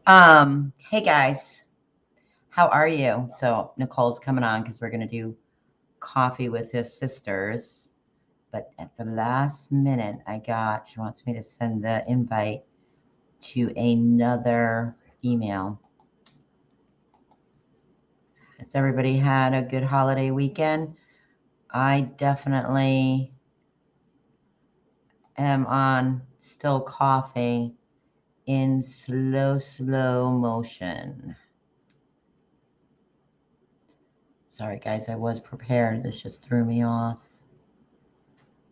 Hey guys, how are you? So Nicole's coming on because we're gonna do coffee with his sisters. But at the last minute, she wants me to send the invite to another email. Has everybody had a good holiday weekend? I definitely am on still coffee in slow motion. Sorry guys, I was prepared. This just threw me off.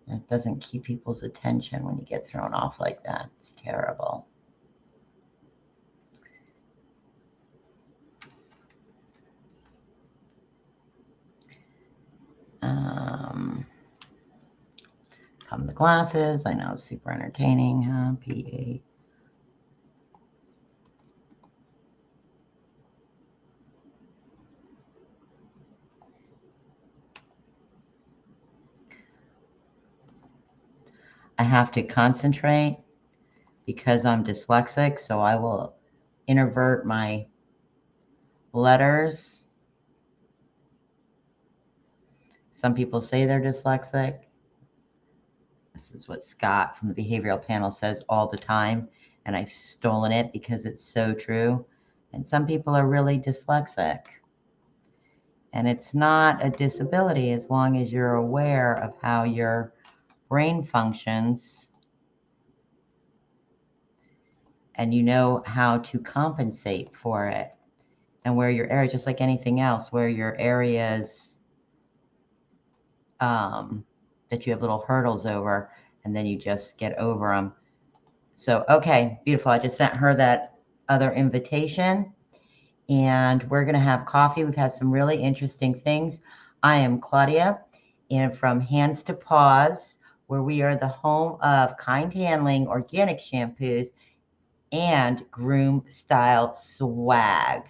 It doesn't keep people's attention when you get thrown off like that. It's terrible. Come to classes. I know, super entertaining, huh? PA. I have to concentrate because I'm dyslexic, so I will invert my letters. Some people say they're dyslexic. This is what Scott from the behavioral panel says all the time, and I've stolen it because it's so true. And some people are really dyslexic. And it's not a disability as long as you're aware of how your brain functions and you know how to compensate for it, and where your area, just like anything else, where your areas that you have little hurdles over, and then you just get over them. So, okay, beautiful. I just sent her that other invitation, and we're going to have coffee. We've had some really interesting things. I am Claudia, and from Hands to Paws, where we are the home of kind handling, organic shampoos, and groom style swag.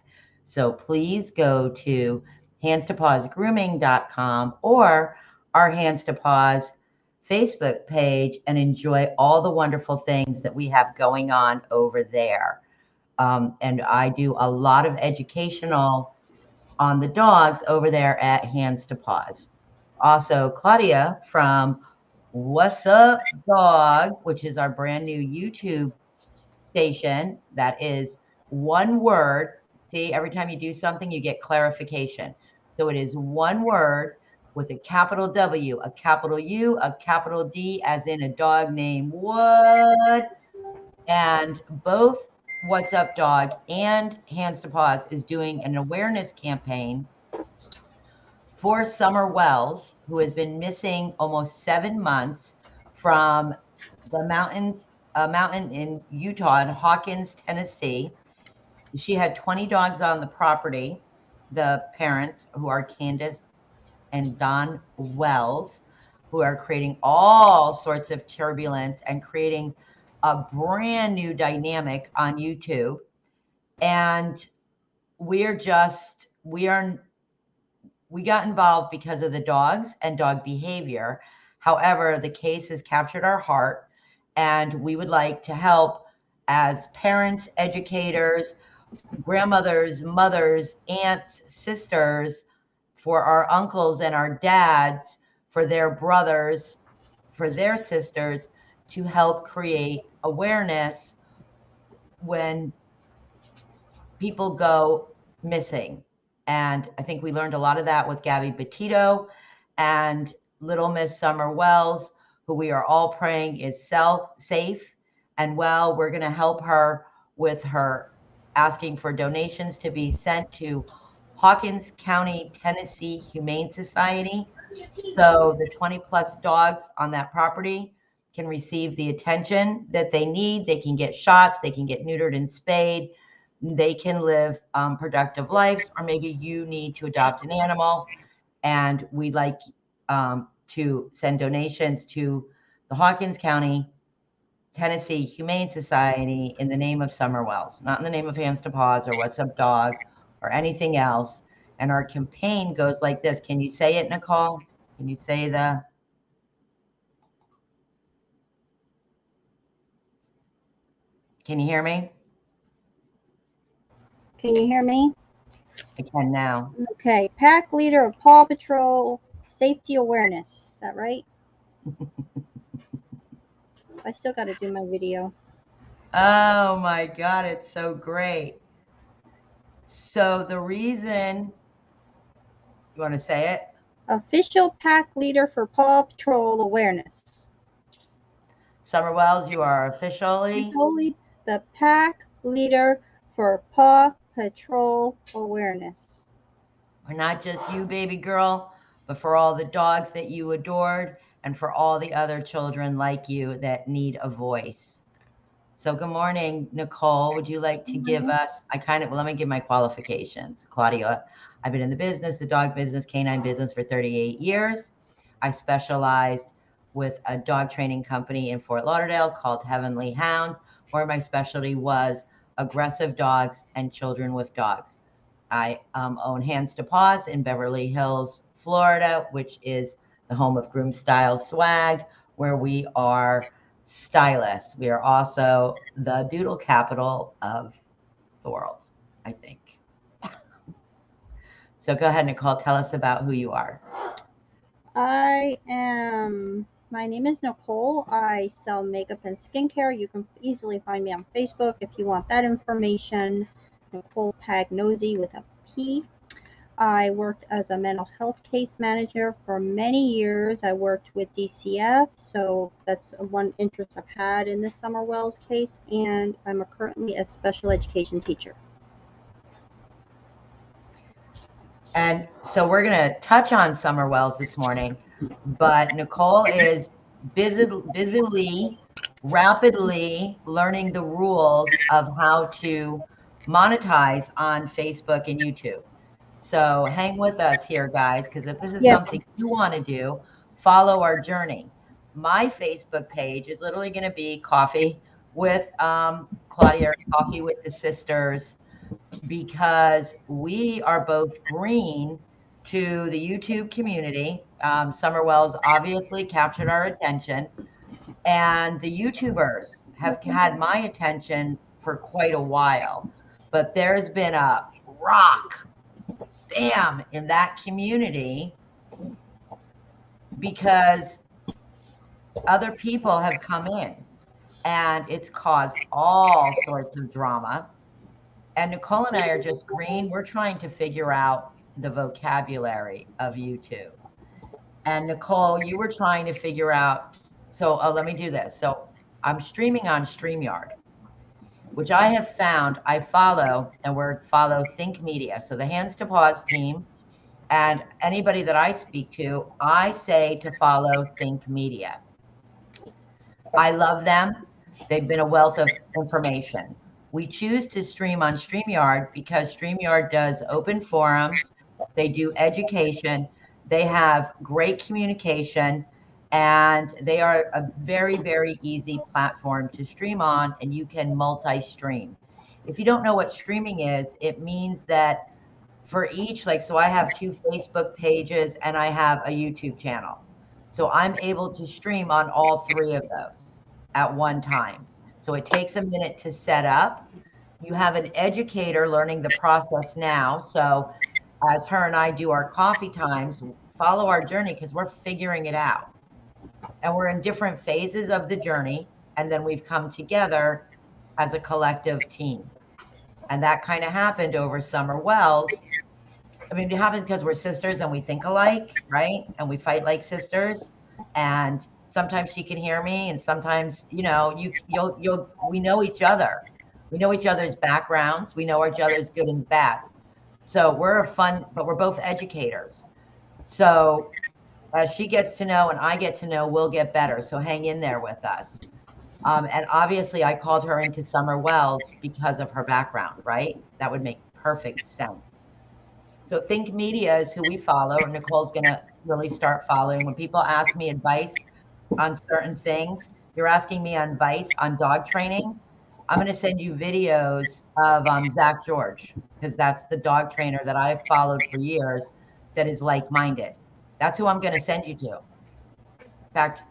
So please go to handstopawsgrooming.com or our Hands to Paws Facebook page and enjoy all the wonderful things that we have going on over there. And I do a lot of educational on the dogs over there at Hands to Paws. Also, Claudia from What's Up Dog, which is our brand new YouTube station that is one word. See, every time you do something, you get clarification. So it is one word with a capital W, a capital U, a capital D, as in a dog named What? And both What's Up Dog and Hands to Paws is doing an awareness campaign for Summer Wells, who has been missing almost 7 months from the mountains, a mountain in Utah, in Hawkins, Tennessee. She had 20 dogs on the property. The parents, who are Candace and Don Wells, who are creating all sorts of turbulence and creating a brand new dynamic on YouTube. And we got involved because of the dogs and dog behavior. However, the case has captured our heart, and we would like to help as parents, educators, grandmothers, mothers, aunts, sisters, for our uncles and our dads, for their brothers, for their sisters, to help create awareness when people go missing. And I think we learned a lot of that with Gabby Petito and Little Miss Summer Wells, who we are all praying is safe and well. We're going to help her with her asking for donations to be sent to Hawkins County, Tennessee Humane Society. So the 20 plus dogs on that property can receive the attention that they need. They can get shots, they can get neutered and spayed, they can live productive lives, or maybe you need to adopt an animal, and we'd like to send donations to the Hawkins County, Tennessee Humane Society in the name of Summer Wells, not in the name of Hands to Paws or What's Up Dog or anything else. And our campaign goes like this. Can you say it, Nicole? Can you say can you hear me? Can you hear me? I can now. Okay. Pack leader of Paw Patrol safety awareness. Is that right? I still got to do my video. Oh my God, it's so great. So the reason, you want to say it? Official pack leader for Paw Patrol awareness. Summer Wells, you are officially the pack leader for Paw Patrol awareness. for not just you, baby girl, but for all the dogs that you adored and for all the other children like you that need a voice. So good morning, Nicole. Would you like to give us, let me give my qualifications. Claudia, I've been in the business, the dog business, canine business for 38 years. I specialized with a dog training company in Fort Lauderdale called Heavenly Hounds, where my specialty was aggressive dogs and children with dogs. I own Hands to Paws in Beverly Hills, Florida, which is the home of Groom Style Swag, where we are stylists. We are also the doodle capital of the world, I think. So go ahead, Nicole, tell us about who you are. My name is Nicole. I sell makeup and skincare. You can easily find me on Facebook if you want that information. Nicole Pagnosi with a P. I worked as a mental health case manager for many years. I worked with DCF, so that's one interest I've had in this Summer Wells case, and I'm currently a special education teacher. And so we're going to touch on Summer Wells this morning, but Nicole is busily, rapidly learning the rules of how to monetize on Facebook and YouTube. So hang with us here, guys, because if this is something you want to do, follow our journey. My Facebook page is literally going to be Coffee with Claudia, Coffee with the Sisters, because we are both green to the YouTube community. Summer Wells obviously captured our attention, and the YouTubers have had my attention for quite a while. But there's been a rock, bam, in that community because other people have come in, and it's caused all sorts of drama. And Nicole and I are just green. We're trying to figure out the vocabulary of YouTube. And Nicole, you were trying to figure out, so let me do this. So I'm streaming on StreamYard, which I have found I follow, and we're follow Think Media. So the Hands to Paws team and anybody that I speak to, I say to follow Think Media. I love them. They've been a wealth of information. We choose to stream on StreamYard because StreamYard does open forums, they do education, they have great communication, and they are a very, very easy platform to stream on, and you can multi-stream. If you don't know what streaming is, it means that for each, so I have 2 Facebook pages and I have a YouTube channel. So I'm able to stream on all 3 of those at one time. So it takes a minute to set up. You have an educator learning the process now. So as her and I do our coffee times, follow our journey because we're figuring it out. And we're in different phases of the journey. And then we've come together as a collective team. And that kind of happened over Summer Wells. I mean, it happens because we're sisters and we think alike, right? And we fight like sisters. And sometimes she can hear me, and sometimes, we know each other. We know each other's backgrounds. We know each other's good and bad. So but we're both educators. So as she gets to know and I get to know, we'll get better. So hang in there with us. And obviously I called her into Summer Wells because of her background, right? That would make perfect sense. So Think Media is who we follow. Nicole's going to really start following. When people ask me advice on certain things, you're asking me advice on dog training, I'm going to send you videos of Zach George, because that's the dog trainer that I've followed for years that is like-minded. That's who I'm going to send you to. In fact,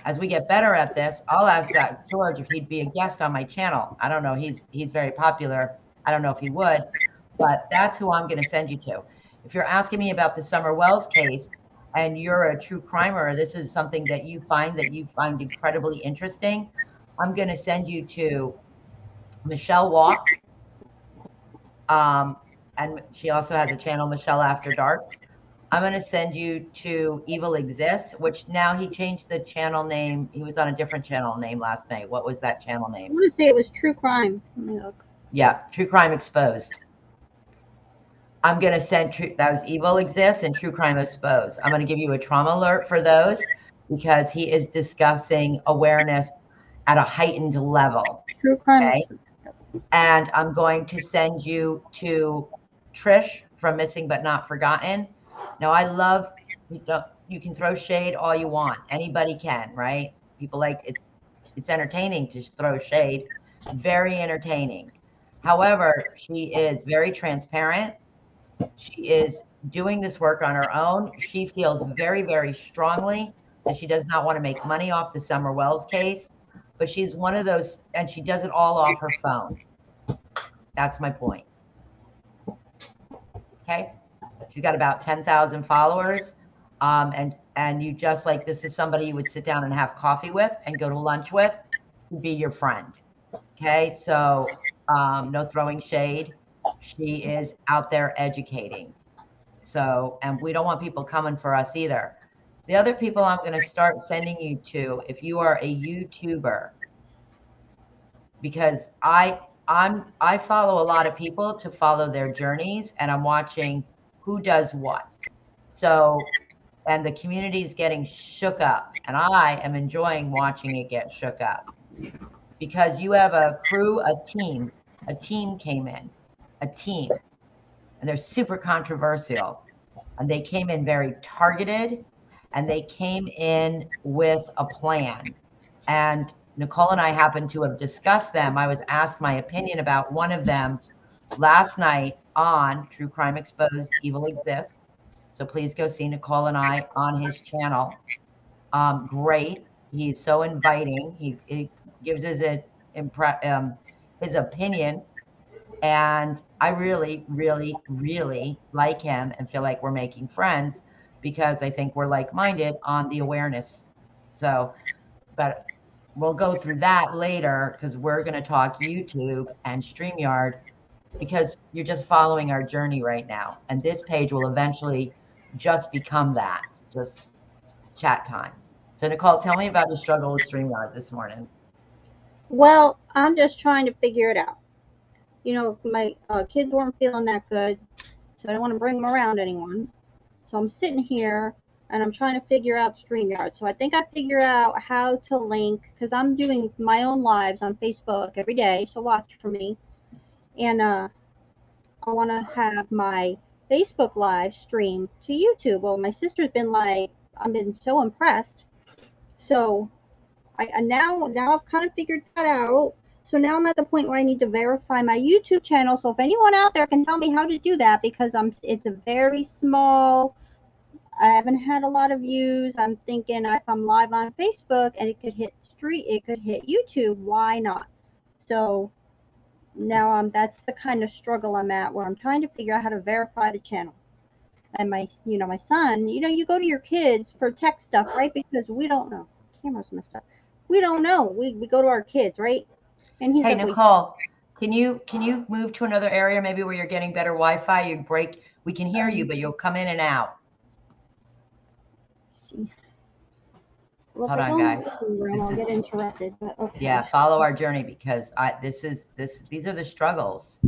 as we get better at this, I'll ask Zach George if he'd be a guest on my channel. I don't know. He's very popular. I don't know if he would. but that's who I'm going to send you to. If you're asking me about the Summer Wells case and you're a true crimer, this is something that you find incredibly interesting, I'm going to send you to Michelle Walks. And she also has a channel, Michelle After Dark. I'm going to send you to Evil Exists, which now he changed the channel name. He was on a different channel name last night. What was that channel I name? want to say it was True Crime. Let me look. Yeah, True Crime Exposed. I'm going to send that was Evil Exists and True Crime Exposed. I'm going to give you a trauma alert for those because he is discussing awareness at a heightened level. True Crime. Okay. And I'm going to send you to Trish from Missing But Not Forgotten. Now, I love, you can throw shade all you want. Anybody can, right? People like it's entertaining to throw shade. Very entertaining. However, she is very transparent. She is doing this work on her own. She feels very, very strongly that she does not want to make money off the Summer Wells case, but she's one of those, and she does it all off her phone. That's my point. Okay. She's got about 10,000 followers. And you just like, this is somebody you would sit down and have coffee with and go to lunch with, to be your friend. Okay. So, no throwing shade. She is out there educating. So, and we don't want people coming for us either. The other people I'm going to start sending you to, if you are a YouTuber, because I follow a lot of people to follow their journeys, and I'm watching who does what. So, and the community is getting shook up, and I am enjoying watching it get shook up because you have a crew, a team came in, and they're super controversial, and they came in very targeted, and they came in with a plan. And Nicole and I happened to have discussed them. I was asked my opinion about one of them last night on True Crime Exposed, Evil Exists. So please go see Nicole and I on his channel. Great. He's so inviting. He gives his opinion. And I really, really, really like him and feel like we're making friends because I think we're like-minded on the awareness. So, but we'll go through that later because we're going to talk YouTube and StreamYard because you're just following our journey right now. And this page will eventually just become that, just chat time. So Nicole, tell me about your struggle with StreamYard this morning. Well, I'm just trying to figure it out. You know, my kids weren't feeling that good, so I don't want to bring them around anyone. So I'm sitting here and I'm trying to figure out StreamYard. So I think I figure out how to link, because I'm doing my own lives on Facebook every day, so watch for me. And I want to have my Facebook live stream to YouTube. Well, my sister's been like, I've been so impressed. So I now I've kind of figured that out. So now I'm at the point where I need to verify my YouTube channel. So if anyone out there can tell me how to do that, because it's a very small, I haven't had a lot of views. I'm thinking if I'm live on Facebook and it could hit YouTube, why not? So now that's the kind of struggle I'm at, where I'm trying to figure out how to verify the channel. And my son, you go to your kids for tech stuff, right? Because we don't know. Camera's messed up. We don't know. We go to our kids, right? And he's Hey, like, Nicole, can you move to another area, maybe where you're getting better Wi-Fi? We can hear you, but you'll come in and out. Well, Hold on, guys. I'll get interrupted, but okay. Yeah, follow our journey because these are the struggles.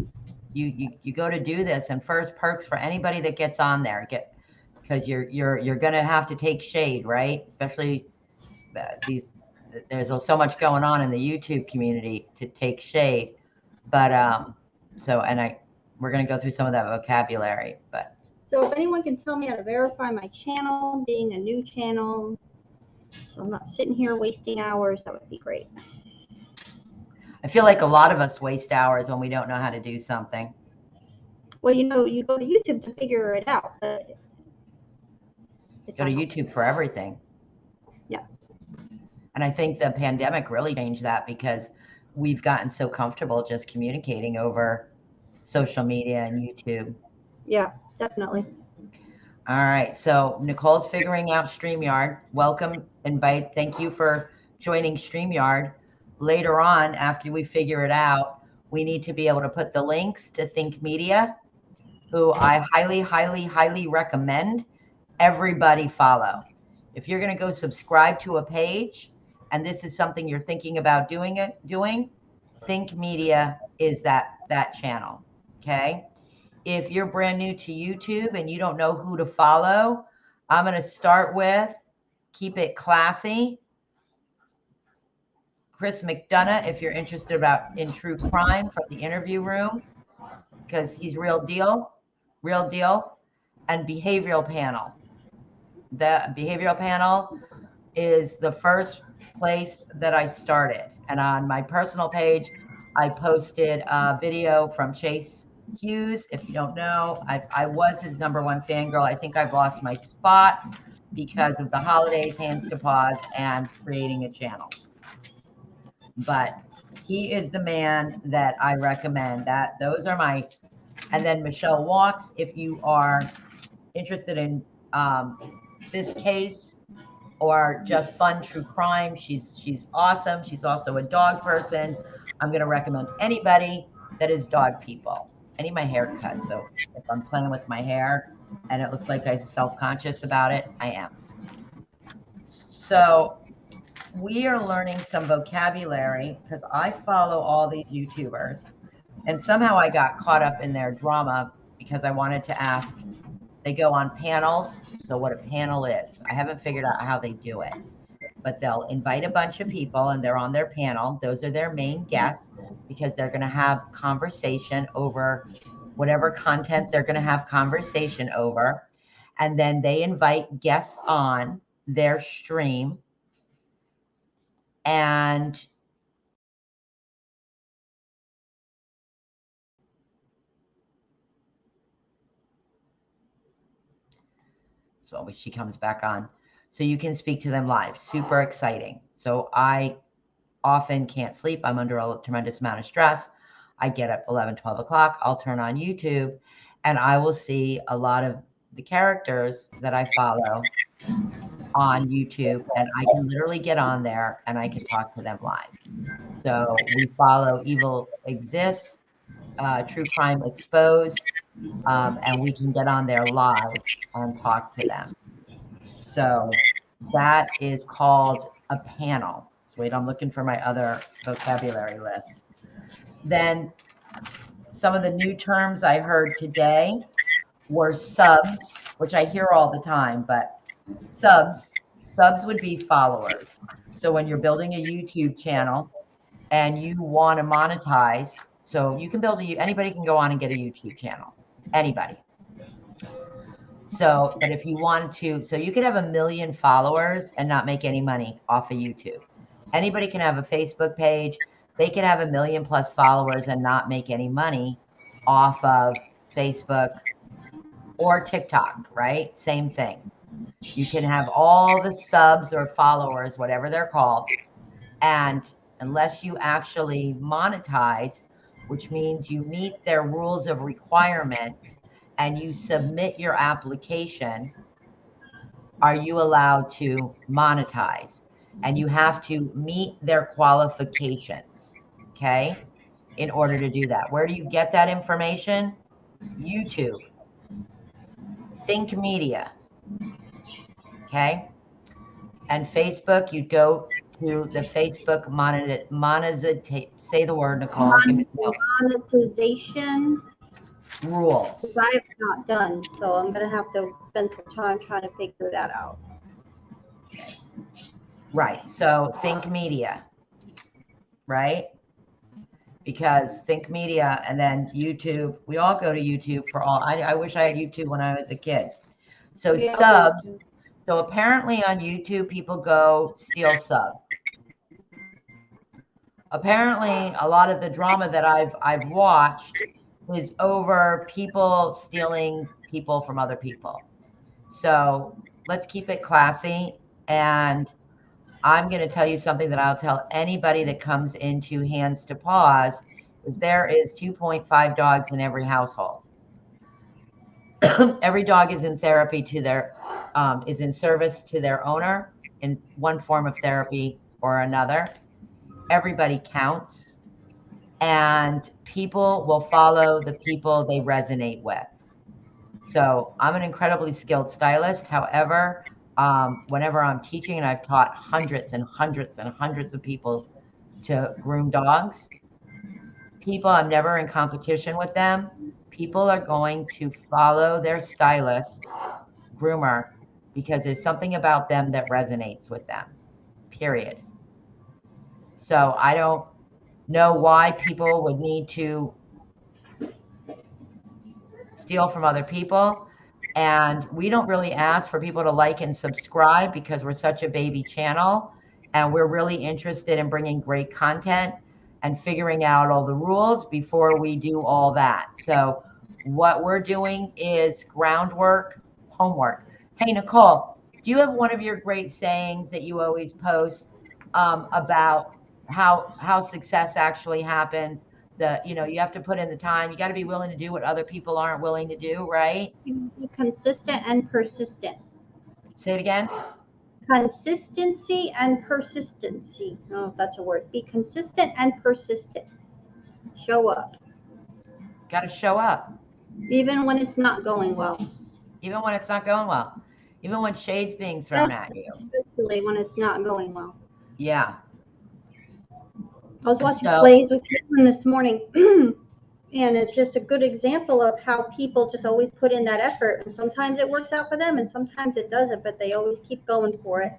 You go to do this, and first perks for anybody that gets on there, because you're gonna have to take shade, right? Especially there's so much going on in the YouTube community to take shade, but we're gonna go through some of that vocabulary, but. So if anyone can tell me how to verify my channel, being a new channel, so I'm not sitting here wasting hours, that would be great. I feel like a lot of us waste hours when we don't know how to do something. Well, you go to YouTube to figure it out, but go to YouTube for everything. Yeah. And I think the pandemic really changed that because we've gotten so comfortable just communicating over social media and YouTube. Yeah, definitely. All right. So Nicole's figuring out StreamYard. Welcome, invite. Thank you for joining StreamYard. Later on, after we figure it out, we need to be able to put the links to Think Media, who I highly, highly, highly recommend everybody follow. If you're going to go subscribe to a page and this is something you're thinking about doing, Think Media is that channel. Okay. If you're brand new to YouTube and you don't know who to follow, I'm going to start with Keep It Classy. Chris McDonough, if you're interested in true crime from the interview room, because he's real deal. And Behavioral Panel. The Behavioral Panel is the first place that I started. And on my personal page, I posted a video from Chase Hughes. If you don't know, I was his #1 fangirl. I think I've lost my spot because of the holidays, Hands to Paws, and creating a channel. But he is the man that I recommend. Those are my, and then Michelle Walks, if you are interested in this case or just fun true crime, she's awesome. She's also a dog person. I'm going to recommend anybody that is dog people. I need my hair cut, so if I'm playing with my hair and it looks like I'm self-conscious about it, I am. So we are learning some vocabulary because I follow all these YouTubers, and somehow I got caught up in their drama because I wanted to ask. They go on panels. So what a panel is, I haven't figured out how they do it, but they'll invite a bunch of people and they're on their panel. Those are their main guests because they're going to have conversation over whatever content they're going to have conversation over. And then they invite guests on their stream. And so she comes back on. So you can speak to them live. Super exciting. So I often can't sleep. I'm under a tremendous amount of stress. I get up 11, 12 o'clock. I'll turn on YouTube and I will see a lot of the characters that I follow on YouTube, and I can literally get on there and I can talk to them live. So we follow Evil Exists, True Crime Exposed, and we can get on there live and talk to them. So that is called a panel. So wait, I'm looking for my other vocabulary list. Then some of the new terms I heard today were subs, which I hear all the time, but subs would be followers. So when you're building a YouTube channel and you want to monetize, so you can anybody can go on and get a YouTube channel, anybody. So, but if you want to, so you could have 1 million followers and not make any money off of YouTube. Anybody can have a Facebook page. They can have 1 million+ followers and not make any money off of Facebook or TikTok, right? Same thing. You can have all the subs or followers, whatever they're called. And unless you actually monetize, which means you meet their rules of requirement and you submit your application, are you allowed to monetize? And you have to meet their qualifications, okay, in order to do that. Where do you get that information? YouTube, Think Media, okay? And Facebook, you go to the Facebook monetization, say the word, Nicole. Monetization Rules. I have not done, so I'm going to have to spend some time trying to figure that out. Right. So Think Media, right? Because Think Media and then YouTube, we all go to YouTube for all. I wish I had YouTube when I was a kid. So yeah, subs. So apparently on YouTube, people go steal subs. Apparently, a lot of the drama that I've watched is over people stealing people from other people. So let's keep it classy. And I'm going to tell you something that I'll tell anybody that comes into Hands to Paws is there is 2.5 dogs in every household. Every dog is in therapy to their, is in service to their owner in one form of therapy or another. Everybody counts, and people will follow the people they resonate with. So I'm an incredibly skilled stylist. However, whenever I'm teaching, and I've taught hundreds and hundreds and hundreds of people to groom dogs, people, I'm never in competition with them. People are going to follow their stylist, groomer, because there's something about them that resonates with them, period. So I don't know why people would need to steal from other people. And we don't really ask for people to like and subscribe because we're such a baby channel, and we're really interested in bringing great content and figuring out all the rules before we do all that. So what we're doing is groundwork, homework. Hey, Nicole, do you have one of your great sayings that you always post about how success actually happens? You have to put in the time. You got to be willing to do what other people aren't willing to do, right? Be consistent and persistent. Say it again. Consistency and persistency. I don't know if that's a word. Be consistent and persistent. Show up. Got to show up. Even when it's not going well. Even when it's not going well. Even when shade's being thrown at you. Especially when it's not going well. Yeah. I was watching plays with Caitlin this morning, and it's just a good example of how people just always put in that effort. And sometimes it works out for them, and sometimes it doesn't, but they always keep going for it.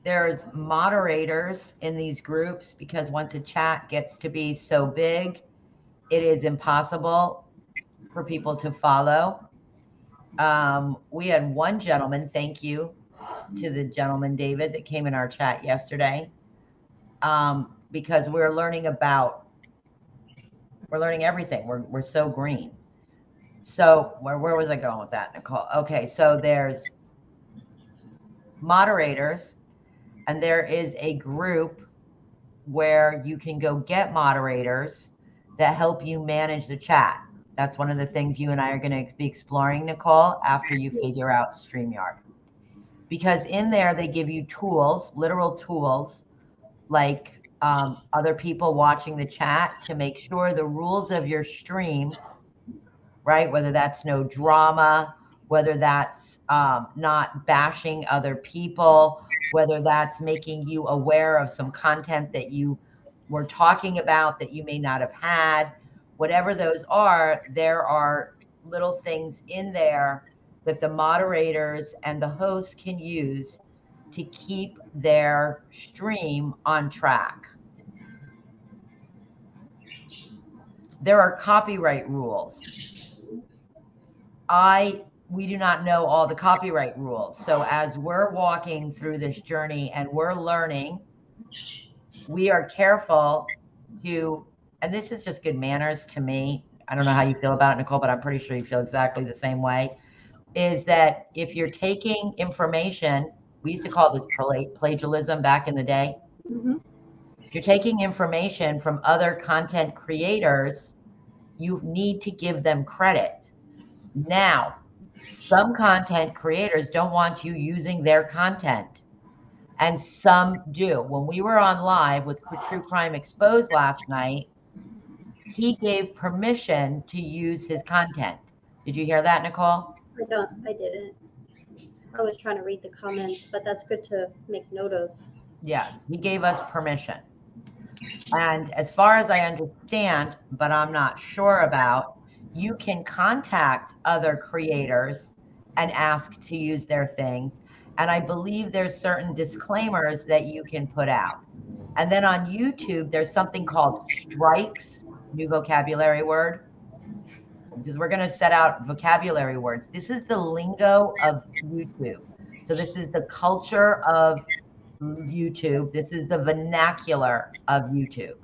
There's moderators in these groups because once a chat gets to be so big, it is impossible for people to follow. We had one gentleman, thank you to the gentleman, David, that came in our chat yesterday, because we're learning everything. We're so green. So where was I going with that, Nicole? Okay, so there's moderators, and there is a group where you can go get moderators that help you manage the chat. That's one of the things you and I are going to be exploring, Nicole, after you figure out StreamYard. Because in there, they give you tools, literal tools, like other people watching the chat to make sure the rules of your stream, right? Whether that's no drama, whether that's not bashing other people, whether that's making you aware of some content that you were talking about that you may not have had, whatever those are, there are little things in there that the moderators and the hosts can use to keep their stream on track. There are copyright rules. We do not know all the copyright rules. So as we're walking through this journey and we're learning, we are careful to, and this is just good manners to me. I don't know how you feel about it, Nicole, but I'm pretty sure you feel exactly the same way, is that if you're taking information, we used to call this plagiarism back in the day. Mm-hmm. If you're taking information from other content creators, you need to give them credit. Now, some content creators don't want you using their content, and some do. When we were on live with True Crime Exposed last night, he gave permission to use his content. Did you hear that, Nicole? I didn't. I was trying to read the comments, but that's good to make note of. Yes, he gave us permission. And as far as I understand, but I'm not sure about, you can contact other creators and ask to use their things. And I believe there's certain disclaimers that you can put out. And then on YouTube, there's something called strikes, new vocabulary word, because we're going to set out vocabulary words. This is the lingo of YouTube. So this is the culture of YouTube. This is the vernacular of YouTube.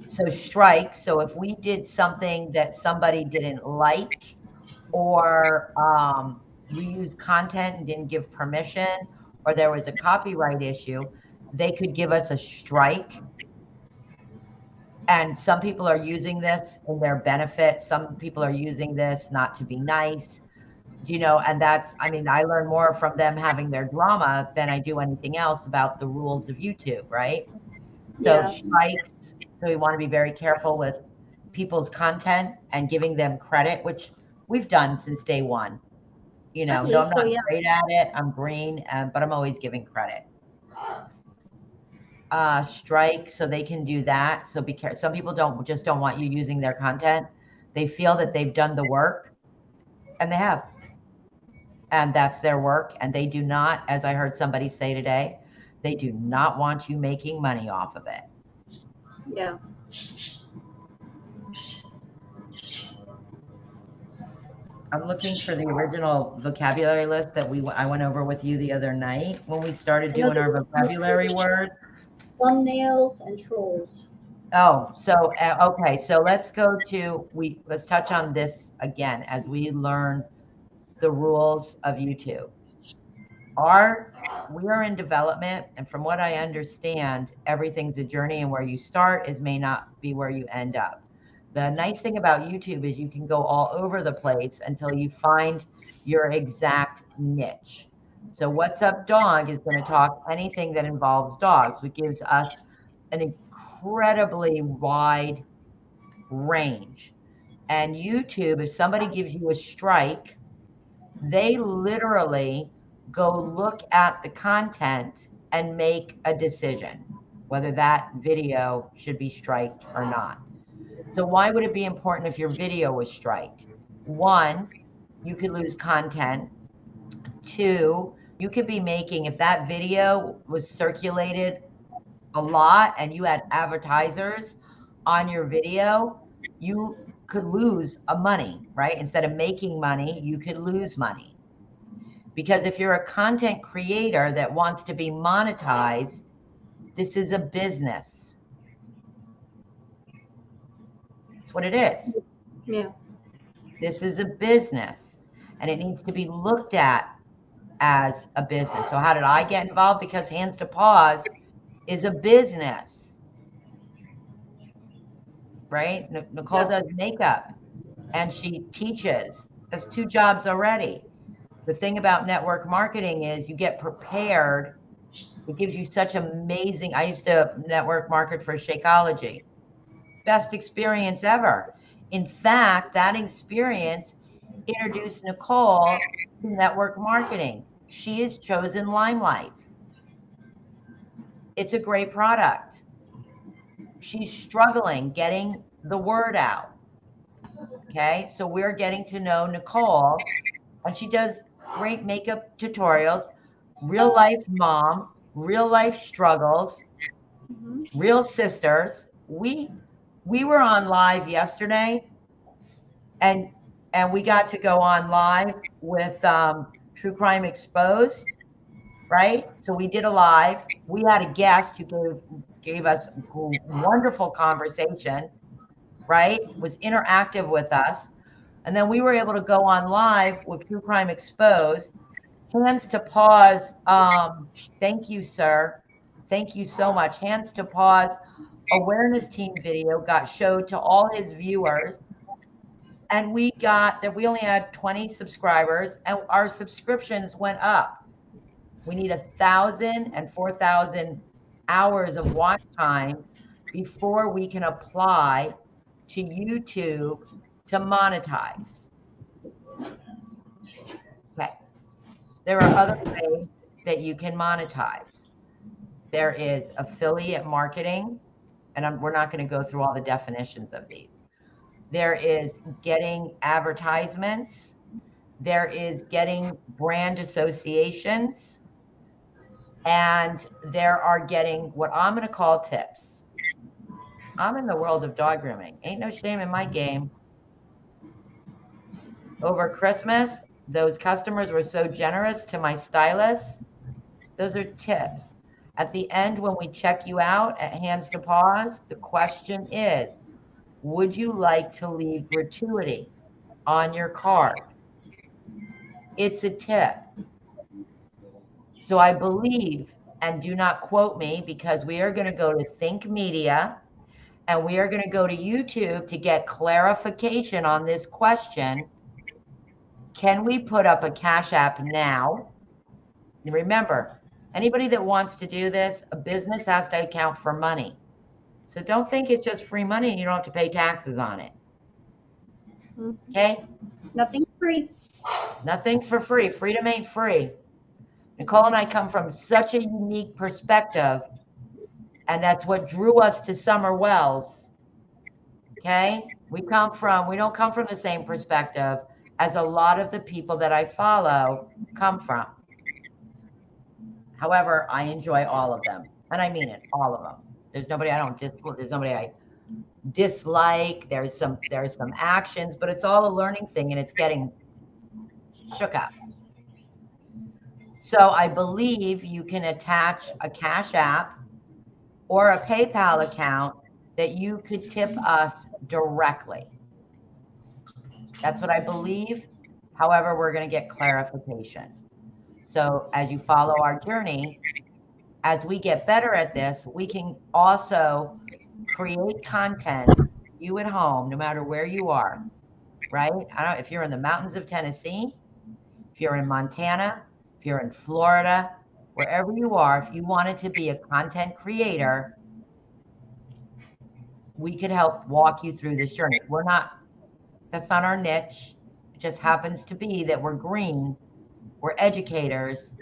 So strike. So if we did something that somebody didn't like, or we used content and didn't give permission, or there was a copyright issue, they could give us a strike. And some people are using this in their benefit. Some people are using this not to be nice, and that's, I mean, I learn more from them having their drama than I do anything else about the rules of YouTube, right? So Yeah. strikes, so we want to be very careful with people's content and giving them credit, which we've done since day one. I No, believe I'm so, not yeah. great at it. I'm green, but I'm always giving credit. Strike, so they can do that. So be careful. Some people don't want you using their content. They feel that they've done the work, and they have. And that's their work. And they do not, as I heard somebody say today, they do not want you making money off of it. Yeah. I'm looking for the original vocabulary list that I went over with you the other night when we started doing our vocabulary words. Thumbnails and trolls. Oh, so okay, so let's touch on this again as we learn the rules of YouTube. We are in development, and from what I understand, everything's a journey, and where you start may not be where you end up. The nice thing about YouTube is you can go all over the place until you find your exact niche. So What's Up Dog is going to talk anything that involves dogs, which gives us an incredibly wide range. And YouTube, if somebody gives you a strike, they literally go look at the content and make a decision whether that video should be striked or not. So why would it be important if your video was striked? One, you could lose content. Two, you could be making, if that video was circulated a lot and you had advertisers on your video, you could lose money, right? Instead of making money, you could lose money. Because if you're a content creator that wants to be monetized, this is a business. That's what it is. Yeah. This is a business, and it needs to be looked at as a business. So how did I get involved? Because Hands to Paws is a business, right? Nicole does makeup and she teaches. That's 2 jobs already. The thing about network marketing is you get prepared. It gives you such amazing, I used to network market for Shakeology. Best experience ever. In fact, that experience introduced Nicole to network marketing. She has chosen Limelight. It's a great product. She's struggling getting the word out. Okay, so we're getting to know Nicole, and she does great makeup tutorials, real life mom, real life struggles, real sisters. We were on live yesterday, and we got to go on live with True Crime Exposed, right? So we did a live. We had a guest who gave us wonderful conversation, right? Was interactive with us. And then we were able to go on live with True Crime Exposed. Hands to Paws. Thank you, sir. Thank you so much. Hands to Paws awareness team video got showed to all his viewers. And we only had 20 subscribers, and our subscriptions went up. We need 1,000 and 4,000 hours of watch time before we can apply to YouTube to monetize. Okay. There are other ways that you can monetize. There is affiliate marketing, and we're not going to go through all the definitions of these. There is getting advertisements. There is getting brand associations. And there are getting what I'm going to call tips. I'm in the world of dog grooming. Ain't no shame in my game. Over Christmas, those customers were so generous to my stylists. Those are tips. At the end, when we check you out at Hands to Paws, the question is, would you like to leave gratuity on your card? It's a tip. So I believe and do not quote me, because we are going to go to Think Media and we are going to go to YouTube to get clarification on this question. Can we put up a Cash App now? And remember, anybody that wants to do this, a business has to account for money. So don't think it's just free money and you don't have to pay taxes on it. Okay? Nothing's free. Nothing's for free. Freedom ain't free. Nicole and I come from such a unique perspective, and that's what drew us to Summer Wells. Okay? We don't come from the same perspective as a lot of the people that I follow come from. However, I enjoy all of them. And I mean it, all of them. There's nobody I dislike. There's some actions, but it's all a learning thing and it's getting shook up. So I believe you can attach a Cash App or a PayPal account that you could tip us directly. That's what I believe. However, we're going to get clarification. So as you follow our journey, as we get better at this, we can also create content for you at home, no matter where you are, right? I don't know if you're in the mountains of Tennessee, if you're in Montana, if you're in Florida, wherever you are, if you wanted to be a content creator, we could help walk you through this journey. That's not our niche. It just happens to be that we're green, we're educators,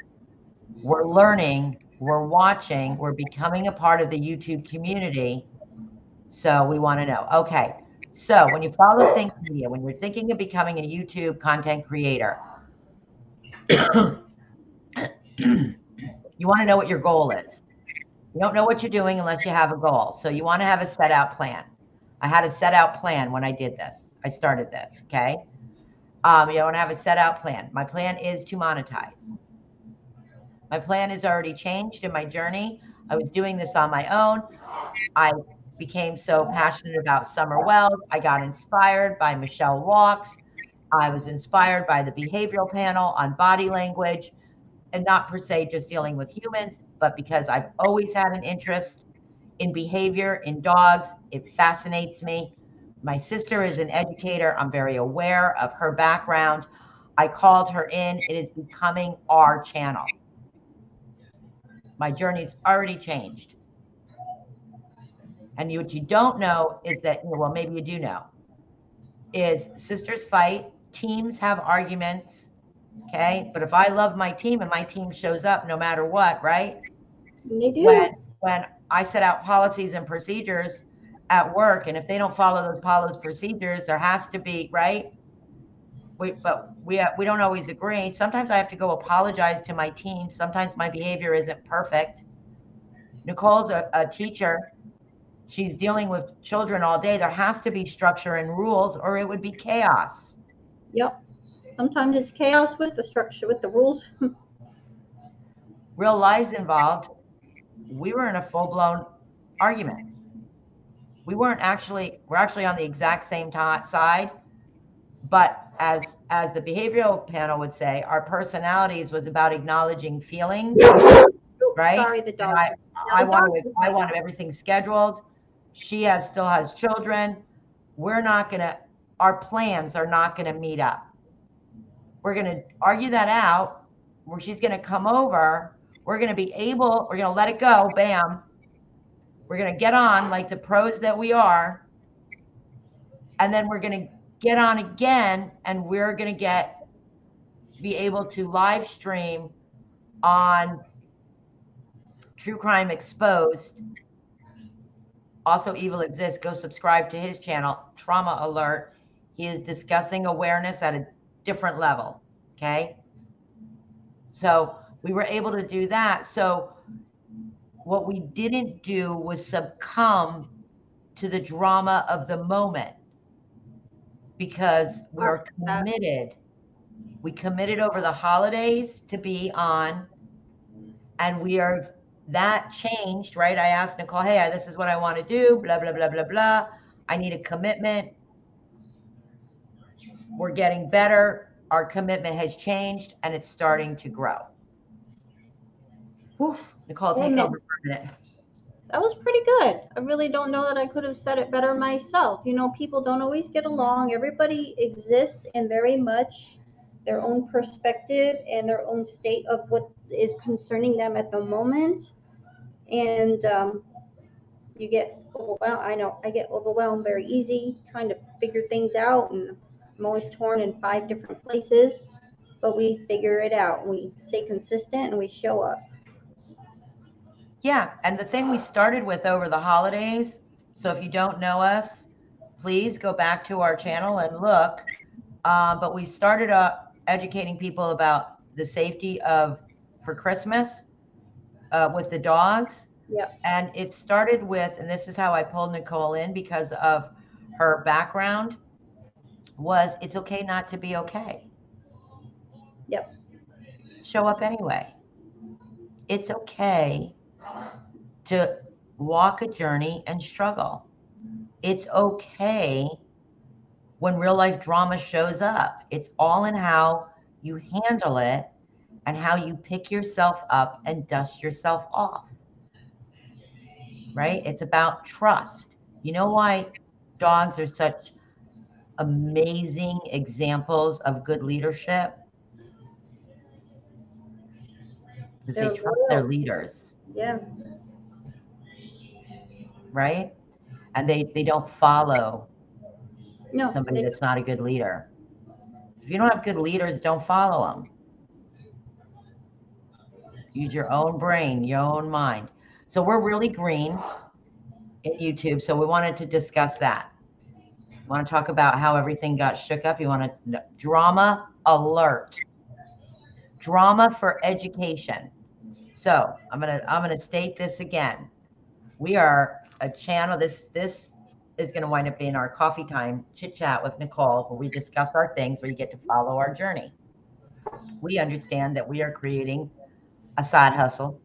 we're learning, we're watching, we're becoming a part of the YouTube community. So we want to know. Okay. So when you follow Think Media, when you're thinking of becoming a YouTube content creator, you want to know what your goal is. You don't know what you're doing unless you have a goal. So you want to have a set out plan. I had a set out plan when I did this. I started this. Okay. You want to have a set out plan. My plan is to monetize. My plan has already changed in my journey. I was doing this on my own. I became so passionate about Summer Wells. I got inspired by Michelle Walks. I was inspired by the behavioral panel on body language, and not per se just dealing with humans, but because I've always had an interest in behavior in dogs. It fascinates me. My sister is an educator. I'm very aware of her background. I called her in. It is becoming our channel. My journey's already changed. And what you don't know is that, well, maybe you do know, is sisters fight, teams have arguments, okay? But if I love my team and my team shows up no matter what, right? They do. When I set out policies and procedures at work, and if they don't follow those policies, procedures, there has to be, right? We don't always agree. Sometimes I have to go apologize to my team. Sometimes my behavior isn't perfect. Nicole's a teacher. She's dealing with children all day. There has to be structure and rules, or it would be chaos. Yep. Sometimes it's chaos with the structure, with the rules. Real lives involved. We were in a full-blown argument. We're actually on the exact same side, but as the behavioral panel would say, our personalities was about acknowledging feelings, right? Sorry, the dog. I want everything scheduled. She still has children. Our plans are not gonna meet up. We're gonna argue that out, where she's gonna come over. We're gonna let it go, bam. We're gonna get on like the pros that we are. And then we're gonna get on again, and we're gonna be able to live stream on True Crime Exposed. Also, Evil Exists. Go subscribe to his channel, Trauma Alert. He is discussing awareness at a different level. Okay. So we were able to do that. So what we didn't do was succumb to the drama of the moment, because we're committed. We committed over the holidays to be on, and that changed, right? I asked Nicole, hey, this is what I want to do, blah, blah, blah, blah, blah. I need a commitment. We're getting better. Our commitment has changed, and it's starting to grow. Woof. Nicole, Hey, take man, over for a minute. that was pretty good. I really don't know that I could have said it better myself. You know, people don't always get along. Everybody exists in very much their own perspective and their own state of what is concerning them at the moment. And you get overwhelmed. I know I get overwhelmed very easy trying to figure things out, and I'm always torn in 5 different places. But we figure it out. We stay consistent and we show up. Yeah, and the thing we started with over the holidays, so if you don't know us, please go back to our channel and look. But we started educating people about the safety of for Christmas with the dogs. Yep. And it started with, and this is how I pulled Nicole in because of her background, was it's okay not to be okay. Yep. Show up anyway. It's okay to walk a journey and struggle. It's okay when real life drama shows up. It's all in how you handle it and how you pick yourself up and dust yourself off. Right? It's about trust. You know why dogs are such amazing examples of good leadership? Because they They're trust their loyal. leaders, Yeah. right? And they don't follow No, somebody they that's not a good leader. If you don't have good leaders, don't follow them. Use your own brain, your own mind. So we're really green in YouTube, so we wanted to discuss that. Want to talk about how everything got shook up? You want to drama alert. Drama for education. So I'm gonna state this again. We are a channel. This is gonna wind up being our coffee time chit chat with Nicole, where we discuss our things, where you get to follow our journey. We understand that we are creating a side hustle.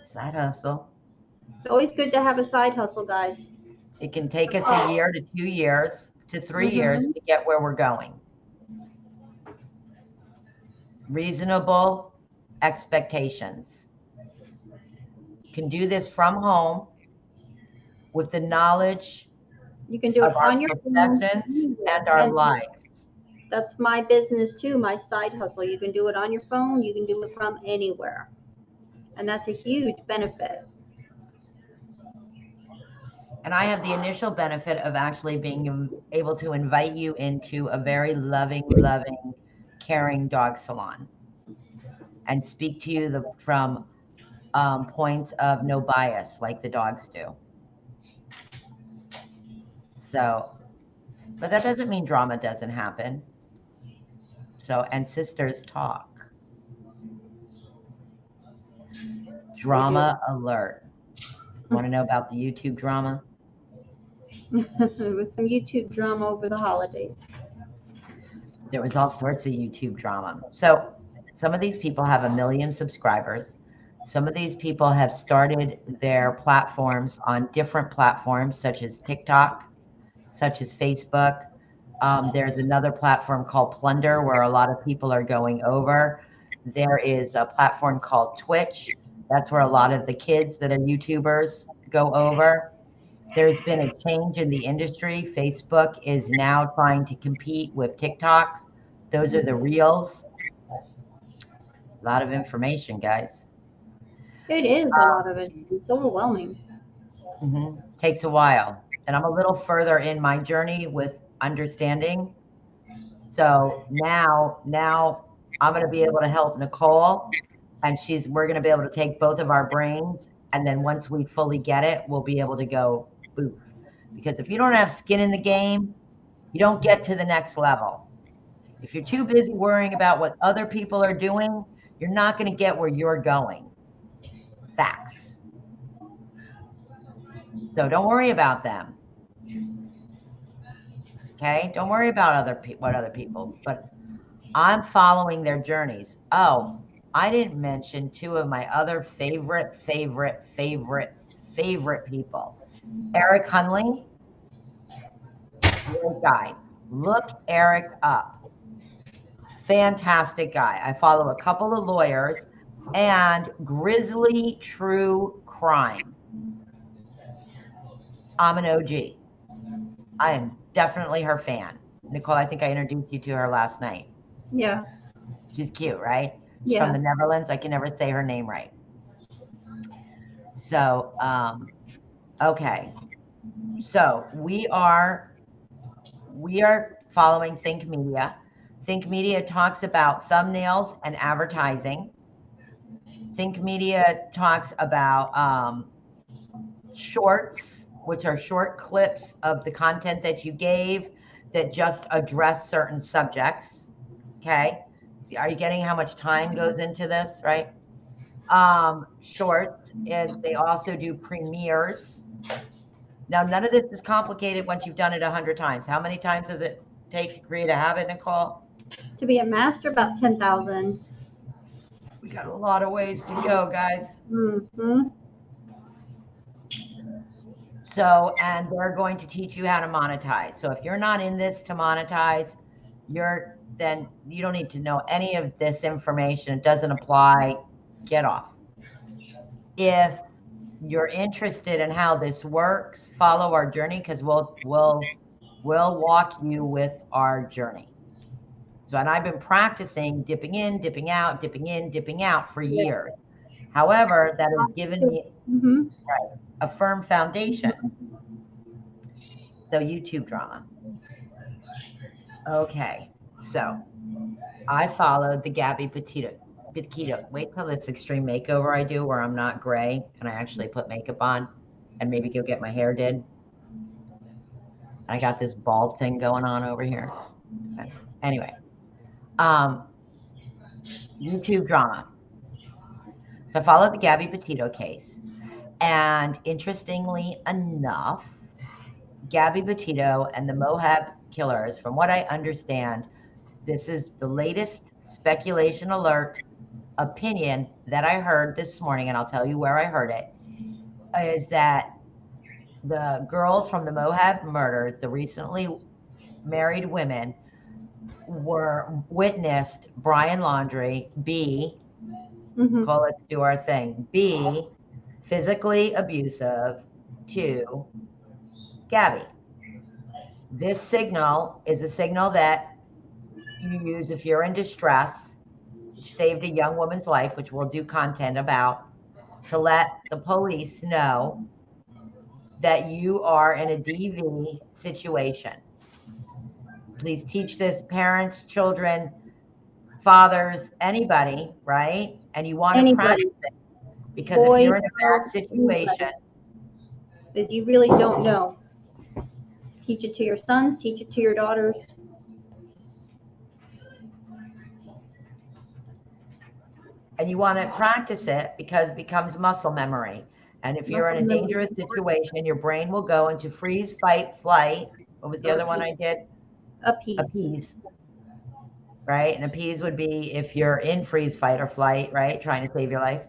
Side hustle. It's always good to have a side hustle, guys. It can take us a year to 2 years to 3 years Mm-hmm. to get where we're going. Reasonable expectations. Can do this from home with the knowledge You can do of it our on your phone professions anywhere. and our And lives. that's my business too, my side hustle. You can do it on your phone, you can do it from anywhere. And that's a huge benefit. And I have the initial benefit of actually being able to invite you into a very loving, caring dog salon and speak to you from points of no bias like the dogs do. So, but that doesn't mean drama doesn't happen. So, and sisters talk. Drama alert. Want to know about the YouTube drama? There was some YouTube drama over the holidays. There was all sorts of YouTube drama. So some of these people have 1 million subscribers. Some of these people have started their platforms on different platforms, such as TikTok, such as Facebook. There's another platform called Plunder, where a lot of people are going over. There is a platform called Twitch. That's where a lot of the kids that are YouTubers go over. There's been a change in the industry. Facebook is now trying to compete with TikToks. Those are the reels. A lot of information, guys. It is a lot of it. It's overwhelming. Takes a while. And I'm a little further in my journey with understanding. So now I'm going to be able to help Nicole, and we're going to be able to take both of our brains. And then once we fully get it, we'll be able to go boof. Because if you don't have skin in the game, you don't get to the next level. If you're too busy worrying about what other people are doing, you're not going to get where you're going. Facts. So don't worry about them. Okay? Don't worry about what other people, but I'm following their journeys. Oh, I didn't mention 2 of my other favorite people. Eric Hunley, great guy. Look Eric up. Fantastic guy. I follow a couple of lawyers, and grisly true crime. I'm an OG. I am definitely her fan. Nicole, I think I introduced you to her last night. Yeah. She's cute, right? She's from the Netherlands. I can never say her name right. So, okay. So we are following Think Media. Think Media talks about thumbnails and advertising. Think Media talks about shorts, which are short clips of the content that you gave that just address certain subjects. Okay. Are you getting how much time goes into this, right? Shorts, and they also do premieres. Now, none of this is complicated once you've done it 100 times. How many times does it take to create a habit, Nicole? To be a master, about 10,000. We got a lot of ways to go, guys. Mm-hmm. So, and they're going to teach you how to monetize. So if you're not in this to monetize, then you don't need to know any of this information. It doesn't apply. Get off. If you're interested in how this works, follow our journey, because we'll walk you with our journey. So, and I've been practicing dipping in, dipping out, dipping in, dipping out for years. However, that has given me a firm foundation. So YouTube drama. Okay, so I followed the Gabby Petito. Wait till this extreme makeover I do where I'm not gray and I actually put makeup on and maybe go get my hair did. I got this bald thing going on over here. Okay. Anyway, YouTube drama. So I followed the Gabby Petito case. And interestingly enough, Gabby Petito and the Mohab killers, from what I understand, this is the latest speculation alert opinion that I heard this morning, and I'll tell you where I heard it, is that the girls from the Mohab murders, the recently married women, were witnessed Brian Laundrie, B, call it do our thing, B, physically abusive to Gabby. This signal is a signal that you use if you're in distress, which saved a young woman's life, which we'll do content about, to let the police know that you are in a DV situation. Please teach this parents, children, fathers, anybody, right? And you want to practice it, because if you're in a bad situation, that you really don't know, teach it to your sons, teach it to your daughters. And you want to practice it because it becomes muscle memory. And if you're in a dangerous situation, your brain will go into freeze, fight, flight. What was the other one I did? Appease. Right? And appease would be if you're in freeze, fight, or flight, right? Trying to save your life.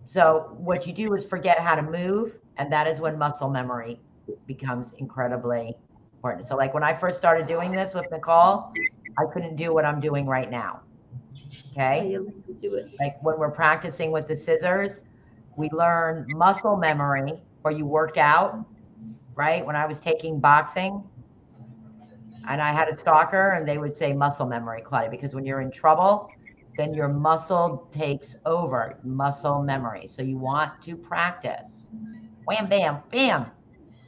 So what you do is forget how to move, and that is when muscle memory becomes incredibly important. So like when I first started doing this with Nicole, I couldn't do what I'm doing right now. Okay? Like when we're practicing with the scissors, we learn muscle memory, or you work out, right? When I was taking boxing and I had a stalker, and they would say muscle memory, Claudia, because when you're in trouble, then your muscle takes over, muscle memory. So you want to practice. Wham, bam, bam,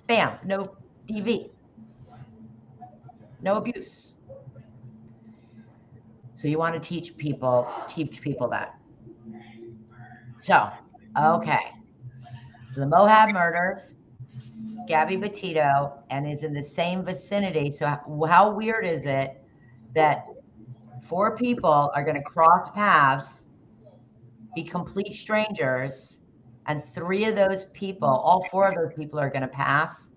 bam, no DV, no abuse. So you want to teach people that. So, okay. So the Mohab murders, Gabby Petito, and is in the same vicinity. So how weird is it that 4 people are going to cross paths, be complete strangers, and 3 of those people, all 4 of those people are going to pass,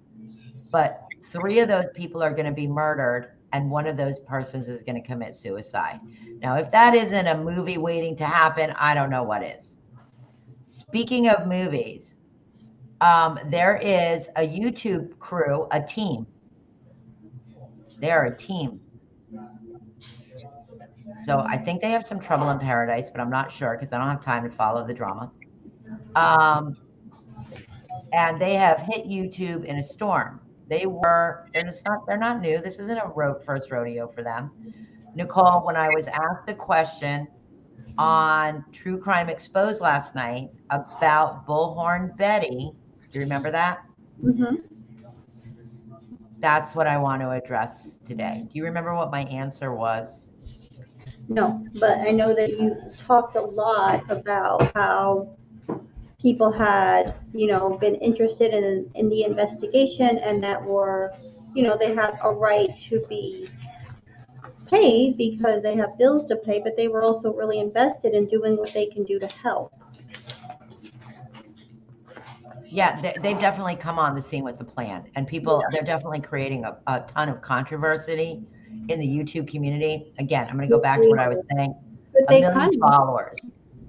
but 3 of those people are going to be murdered, and 1 of those persons is going to commit suicide. Now, if that isn't a movie waiting to happen, I don't know what is. Speaking of movies, there is a YouTube crew, a team. They're a team. So I think they have some trouble in paradise, but I'm not sure because I don't have time to follow the drama. And they have hit YouTube in a storm. They're not new. This isn't a first rodeo for them. Nicole, when I was asked the question on True Crime Exposed last night about Bullhorn Betty, do you remember that? Mm-hmm. That's what I want to address today. Do you remember what my answer was? No, but I know that you talked a lot about how people had, been interested in the investigation and that were, they had a right to be paid because they have bills to pay, but they were also really invested in doing what they can do to help. Yeah, they've definitely come on the scene with the plan, and they're definitely creating a ton of controversy in the YouTube community. Again, I'm going to go back to what I was saying. But A they million kind of followers.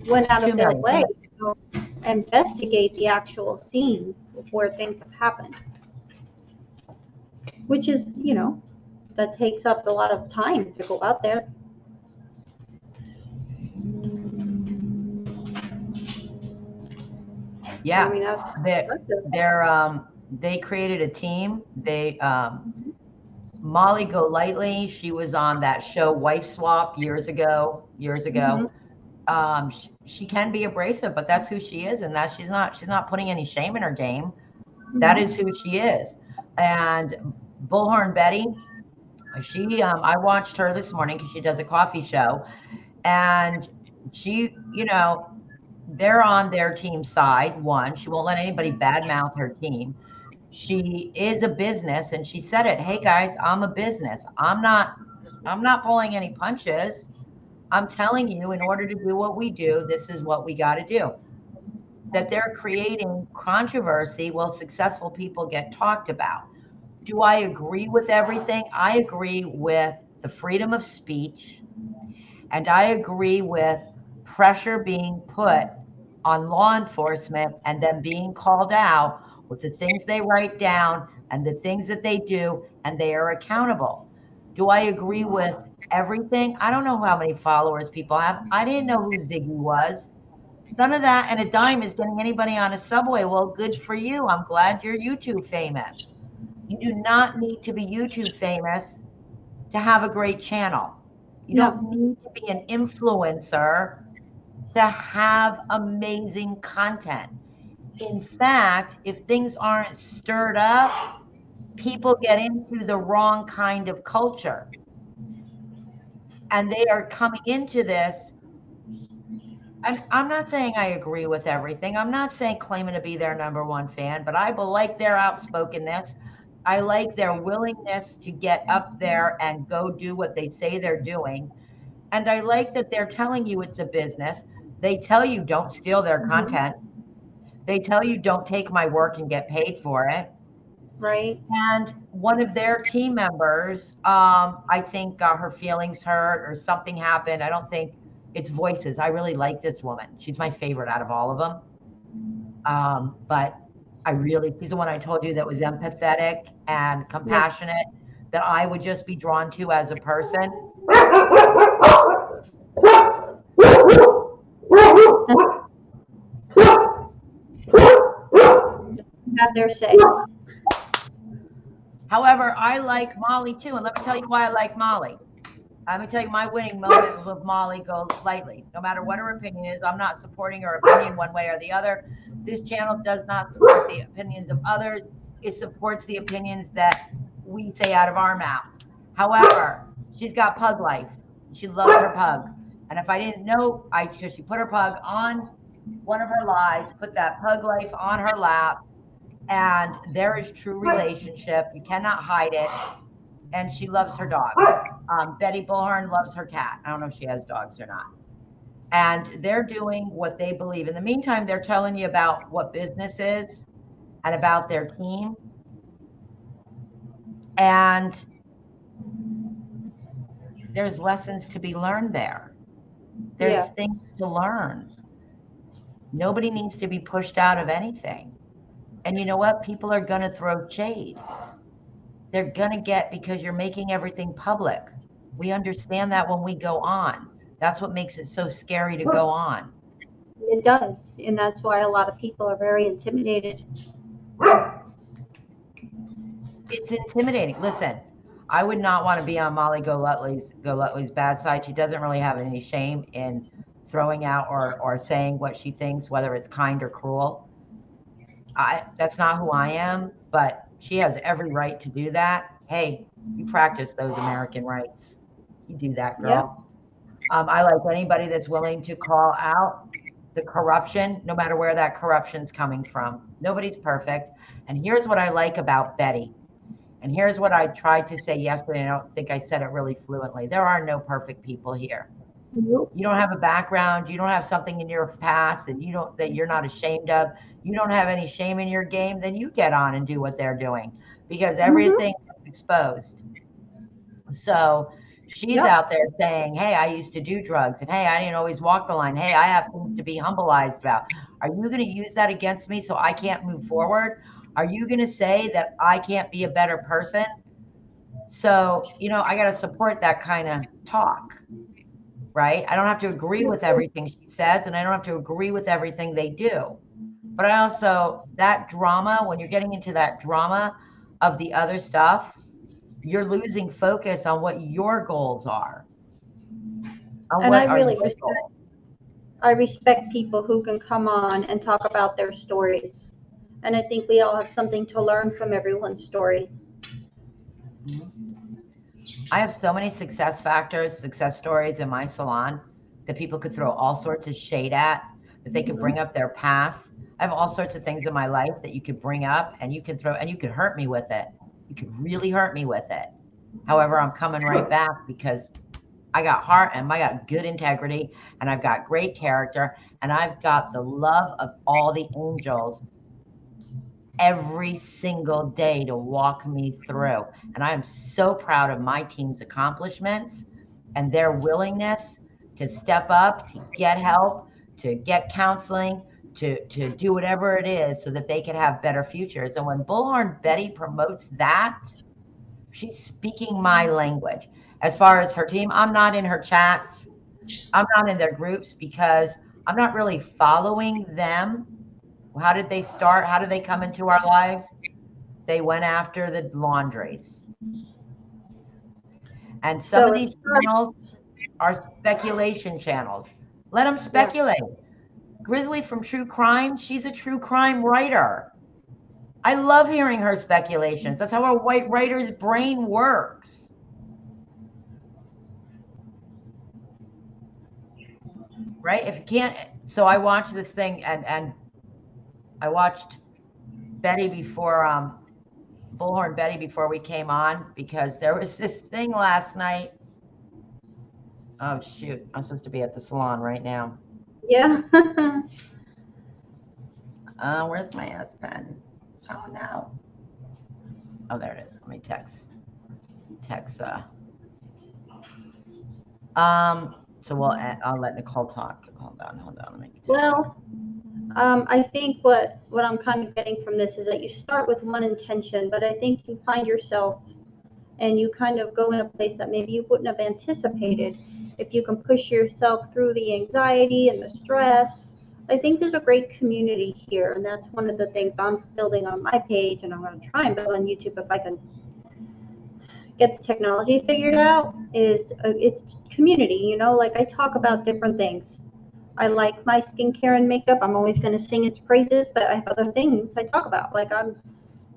went out 2 of their million. way to investigate the actual scenes where things have happened, which is, that takes up a lot of time to go out there. Yeah, I mean, they created a team. Molly Golightly, she was on that show Wife Swap years ago. Mm-hmm. She can be abrasive, but that's who she is, and she's not putting any shame in her game. Mm-hmm. That is who she is. And Bullhorn Betty, I watched her this morning because she does a coffee show, and she, they're on their team side. One, she won't let anybody badmouth her team. She is a business, and she said it. Hey guys, I'm a business. I'm not pulling any punches. I'm telling you, in order to do what we do, this is what we got to do. That they're creating controversy. Well, successful people get talked about. Do I agree with everything? I agree with the freedom of speech, and I agree with pressure being put on law enforcement and them being called out with the things they write down and the things that they do, and they are accountable. Do I agree with everything? I don't know how many followers people have. I didn't know who Ziggy was. None of that and a dime is getting anybody on a subway. Well, good for you. I'm glad you're YouTube famous. You do not need to be YouTube famous to have a great channel. You don't need to be an influencer to have amazing content. In fact, if things aren't stirred up, people get into the wrong kind of culture. And they are coming into this. And I'm not saying I agree with everything. I'm not saying claiming to be their number one fan, but I like their outspokenness. I like their willingness to get up there and go do what they say they're doing. And I like that they're telling you it's a business. They tell you don't steal their content. They tell you don't take my work and get paid for it. Right. And one of their team members, I think got her feelings hurt or something happened. I don't think it's Voices. I really like this woman. She's my favorite out of all of them. But she's the one I told you that was empathetic and compassionate, that I would just be drawn to as a person. Have their say. However, I like Molly too, and let me tell you why I like Molly. Let me tell you my winning moment with Molly Golightly. No matter what her opinion is, I'm not supporting her opinion one way or the other. This channel does not support the opinions of others. It supports the opinions that we say out of our mouth. However, she's got pug life. She loves her pug. And if I didn't know, because she put her pug on one of her lives, put that pug life on her lap, and there is true relationship. You cannot hide it. And she loves her dog. Betty Bullhorn loves her cat. I don't know if she has dogs or not. And they're doing what they believe. In the meantime, they're telling you about what business is and about their team. And there's lessons to be learned there. There's things to learn. Nobody needs to be pushed out of anything. And you know what? People are going to throw shade. They're going to because you're making everything public. We understand that when we go on. That's what makes it so scary to go on. It does, and that's why a lot of people are very intimidated. It's intimidating. Listen, I would not want to be on Molly Golightly's bad side. She doesn't really have any shame in throwing out or saying what she thinks, whether it's kind or cruel. That's not who I am, but she has every right to do that. Hey, you practice those American rights. You do that, girl. Yep. I like anybody that's willing to call out the corruption, no matter where that corruption's coming from. Nobody's perfect. And here's what I like about Betty. And here's what I tried to say yesterday. And I don't think I said it really fluently. There are no perfect people here. Nope. You don't have a background. You don't have something in your past that you're not ashamed of. You don't have any shame in your game. Then you get on and do what they're doing, because everything is exposed. So she's Yep. out there saying, hey, I used to do drugs, and hey, I didn't always walk the line. Hey, I have things to be humbleized about. Are you going to use that against me so I can't move forward? Are you going to say that I can't be a better person? So, I got to support that kind of talk, right? I don't have to agree with everything she says, and I don't have to agree with everything they do. But I also, that drama, when you're getting into that drama of the other stuff, you're losing focus on what your goals are. On And I what are really your goals? respect people who can come on and talk about their stories. And I think we all have something to learn from everyone's story. I have so many success stories in my salon that people could throw all sorts of shade at, that they could bring up their past. I have all sorts of things in my life that you could bring up and you could hurt me with it. You could really hurt me with it. However, I'm coming right back because I got heart and I got good integrity and I've got great character and I've got the love of all the angels every single day to walk me through. And I am so proud of my team's accomplishments and their willingness to step up, to get help, to get counseling, to do whatever it is so that they can have better futures. And when Bullhorn Betty promotes that, she's speaking my language. As far as her team, I'm not in her chats. I'm not in their groups because I'm not really following them. How did they start? How did they come into our lives? They went after the laundries. And some of So these channels are speculation channels. Let them speculate. Grizzly from True Crime, she's a true crime writer. I love hearing her speculations. That's how a white writer's brain works. Right? If you can't, so I watched this thing and I watched Betty before Bullhorn Betty before we came on because there was this thing last night. Oh shoot, I'm supposed to be at the salon right now. Yeah. Where's my S Pen? Oh no. Oh, there it is. Let me text. So I'll let Nicole talk. Hold on. Let me Well, I think what I'm kind of getting from this is that you start with one intention, but I think you find yourself and you kind of go in a place that maybe you wouldn't have anticipated. If you can push yourself through the anxiety and the stress, I think there's a great community here, and that's one of the things I'm building on my page, and I'm going to try and build on YouTube if I can get the technology figured out. It's community, like I talk about different things. I like my skincare and makeup. I'm always going to sing its praises, but I have other things I talk about. Like I'm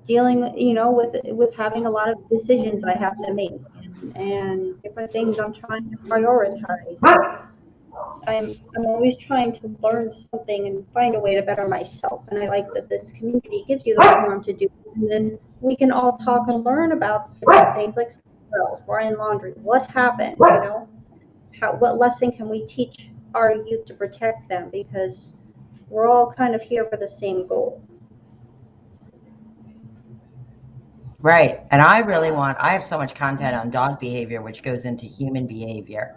dealing, with having a lot of decisions I have to make and different things I'm trying to prioritize. I'm always trying to learn something and find a way to better myself. And I like that this community gives you the forum to do it. And then we can all talk and learn about different things like girls, Brian Laundry, what happened, what lesson can we teach our youth to protect them, because we're all kind of here for the same goal. Right. And I have so much content on dog behavior, which goes into human behavior,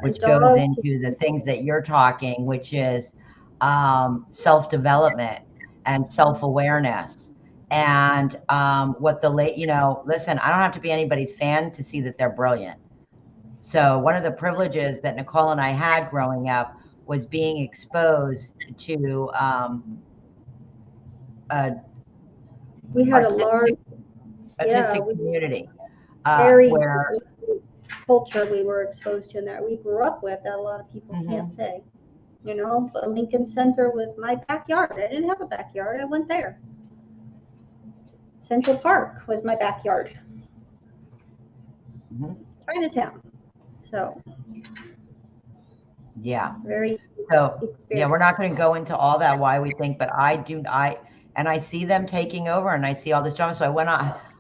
which goes into the things that you're talking, which is self-development and self-awareness. And listen, I don't have to be anybody's fan to see that they're brilliant. So one of the privileges that Nicole and I had growing up was being exposed to a We had a large, yeah, artistic community very where culture we were exposed to and that we grew up with that a lot of people can't say. You know, but Lincoln Center was my backyard. I didn't have a backyard. I went there. Central Park was my backyard. Chinatown. So yeah. very So yeah, we're experienced. not going to go into all that why we think, but I see them taking over and I see all this drama. So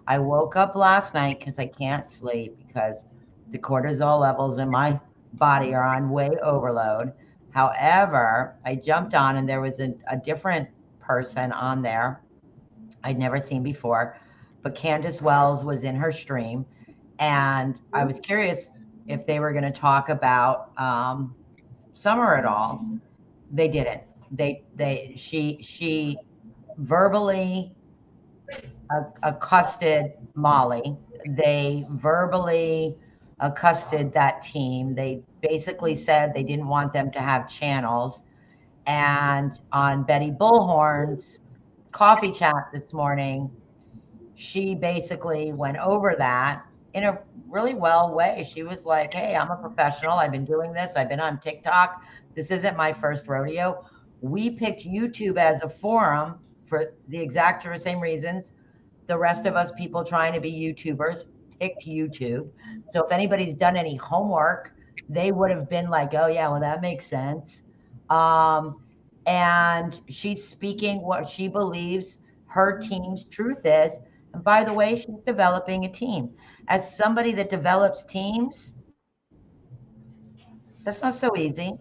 I woke up last night because I can't sleep because the cortisol levels in my body are on way overload. However, I jumped on and there was a different person on there I'd never seen before, but Candace Wells was in her stream, and I was curious if they were going to talk about Summer at all. They didn't. She verbally accosted Molly. They verbally accosted that team. They basically said they didn't want them to have channels. And on Betty Bullhorn's coffee chat this morning, she basically went over that in a really well way. She was like, hey, I'm a professional. I've been doing this. I've been on TikTok. This isn't my first rodeo. We picked YouTube as a forum for the exact same reasons the rest of us people trying to be YouTubers picked YouTube. So if anybody's done any homework, they would have been like, oh, yeah, well, that makes sense. And she's speaking what she believes her team's truth is. And by the way, she's developing a team. As somebody that develops teams, that's not so easy.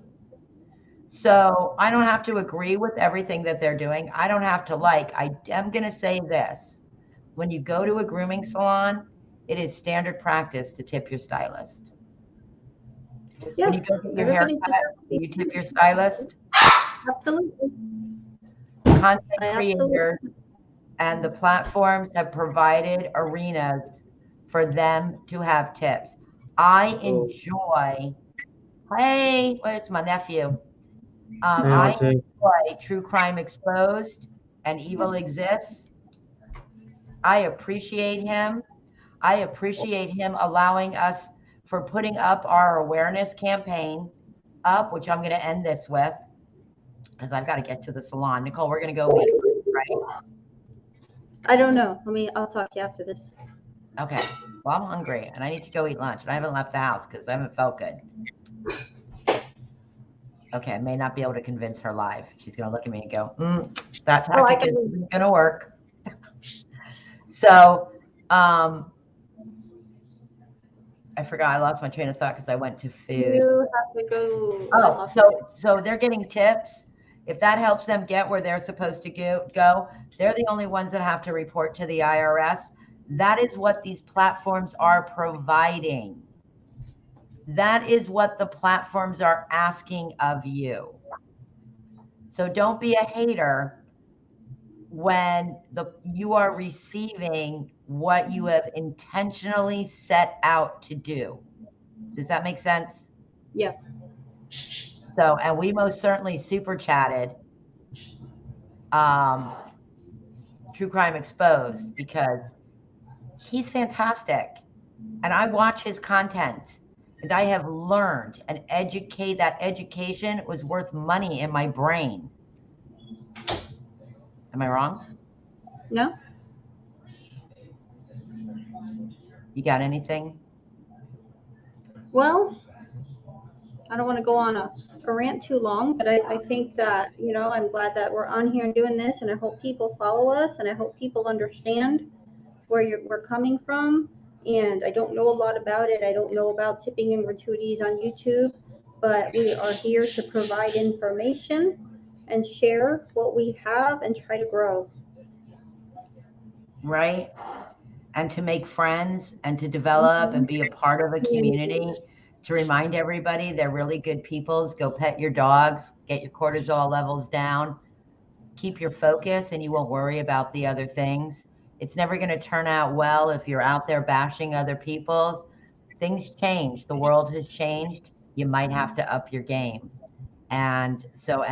So I don't have to agree with everything that they're doing. I don't have to like. I am going to say this. When you go to a grooming salon, it is standard practice to tip your stylist. Yeah, when you go get your everybody haircut, deserves to you be. tip your stylist. Absolutely. Content I absolutely. creators and the platforms have provided arenas for them to have tips. I enjoy, hey, well, it's my nephew. I enjoy True Crime Exposed and Evil Exists. I appreciate him. I appreciate him allowing us for putting up our awareness campaign up, which I'm going to end this with because I've got to get to the salon. Nicole, we're going to go meet, right? I don't know. I'll talk to you after this. Okay. Well, I'm hungry and I need to go eat lunch and I haven't left the house because I haven't felt good. Okay, I may not be able to convince her live. She's going to look at me and go, that tactic isn't going to work. So, I forgot. I lost my train of thought because I went to food. You have to go. Oh, so they're getting tips. If that helps them get where they're supposed to go, they're the only ones that have to report to the IRS. That is what these platforms are providing. That is what the platforms are asking of you. So don't be a hater when you are receiving what you have intentionally set out to do. Does that make sense? Yeah. So, and we most certainly super chatted True Crime Exposed because he's fantastic. And I watch his content and I have learned and that education was worth money in my brain. Am I wrong? No. You got anything? Well, I don't want to go on a rant too long, but I think that, I'm glad that we're on here and doing this, and I hope people follow us, and I hope people understand where we're coming from. And I don't know a lot about it. I don't know about tipping and gratuities on YouTube, but we are here to provide information and share what we have and try to grow. Right? And to make friends and to develop and be a part of a community, to remind everybody they're really good peoples. Go pet your dogs, get your cortisol levels down, keep your focus, and you won't worry about the other things. It's never going to turn out well if you're out there bashing other people's. things change. The world has changed. You might have to up your game. And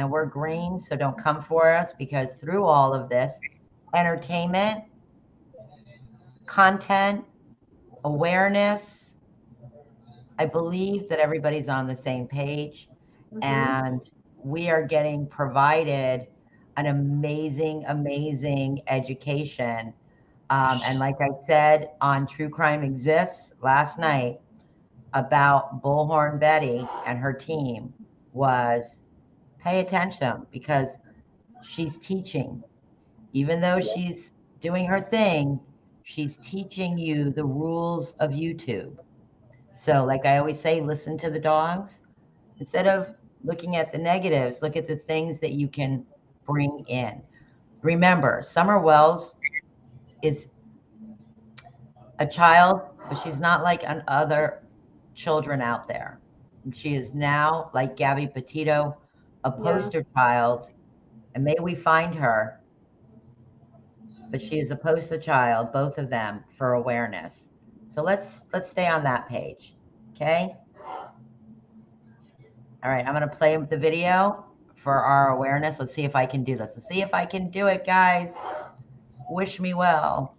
we're green, so don't come for us, because through all of this entertainment, content, awareness, I believe that everybody's on the same page, and we are getting provided an amazing, amazing education. And like I said on True Crime Exists last night about Bullhorn Betty and her team, was pay attention, because she's teaching. Even though she's doing her thing, she's teaching you the rules of YouTube. So, like I always say, listen to the dogs. Instead of looking at the negatives, look at the things that you can bring in. Remember, Summer Wells is a child, but she's not like other children out there. She is now, like Gabby Petito, a poster child, and may we find her. But she is a poster child, both of them, for awareness. So let's stay on that page, okay? All right, I'm gonna play the video for our awareness. Let's see if I can do this. Let's see if I can do it, guys. Wish me well.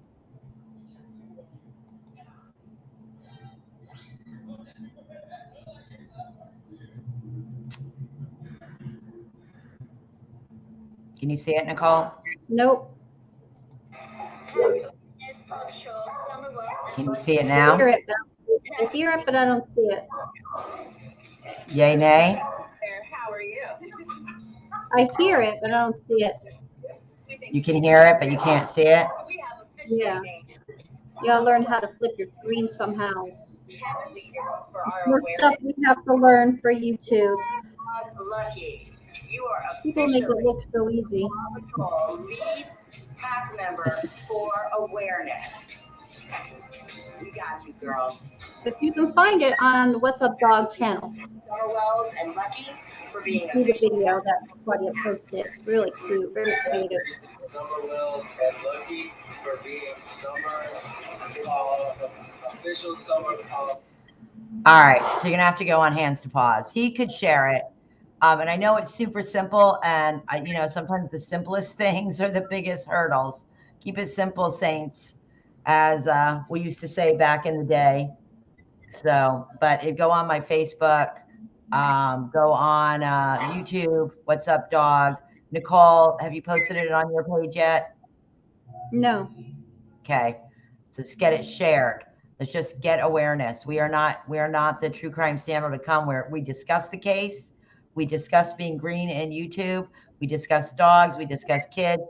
Can you see it, Nicole? Nope. Can you see it now? I hear it, but I don't see it. Yay, nay? How are you? I hear it, but I don't see it. You can hear it, but you can't see it? Yeah. You gotta learn how to flip your screen somehow. More stuff we have to learn for YouTube. Lucky. You are People make it look so easy. lead pack member for awareness. We got you, girl. If you can find it on the What's Up Dog channel. Wells and Lucky for being See the video that Claudia posted. Really cute, very creative. Summer Wells and Lucky for being official summer. All right, so you're gonna have to go on hands to pause. He could share it. And I know it's super simple, and sometimes the simplest things are the biggest hurdles. Keep it simple, saints, as we used to say back in the day. So, but go on my Facebook, go on YouTube. What's Up Dog? Nicole, have you posted it on your page yet? No. Okay, so let's get it shared. Let's just get awareness. We are not the true crime channel to come where we discuss the case. We discuss being green in YouTube. We discuss dogs. We discuss kids.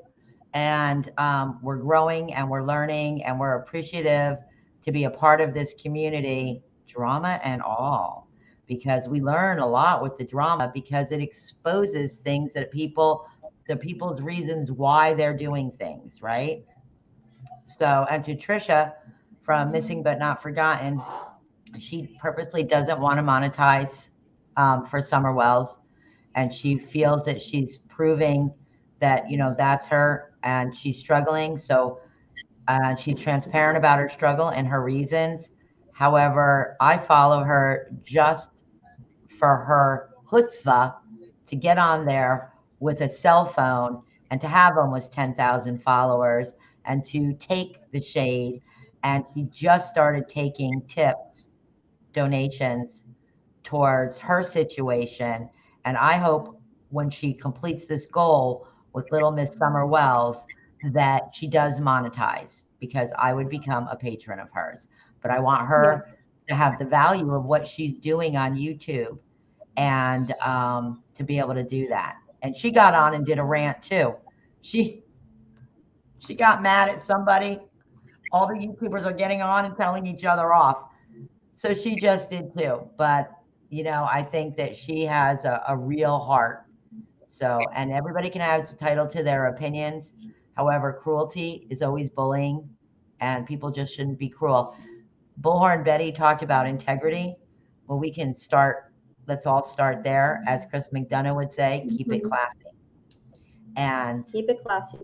And we're growing and we're learning and we're appreciative to be a part of this community, drama and all, because we learn a lot with the drama, because it exposes things that people's reasons why they're doing things, right? So, and to Trisha from Missing But Not Forgotten, she purposely doesn't want to monetize for Summer Wells, and she feels that she's proving that that's her, and she's struggling. So she's transparent about her struggle and her reasons. However, I follow her just for her chutzpah to get on there with a cell phone and to have almost 10,000 followers and to take the shade. And she just started taking tips, donations towards her situation. And I hope when she completes this goal with Little Miss Summer Wells that she does monetize, because I would become a patron of hers. But I want her to have the value of what she's doing on YouTube, and to be able to do that. And she got on and did a rant too. She got mad at somebody. All the YouTubers are getting on and telling each other off. So she just did too. But, I think that she has a real heart. So, and everybody can have a title to their opinions. However, cruelty is always bullying, and people just shouldn't be cruel. Bullhorn Betty talked about integrity. Well, we can start. Let's all start there. As Chris McDonough would say, keep it classy. And keep it classy.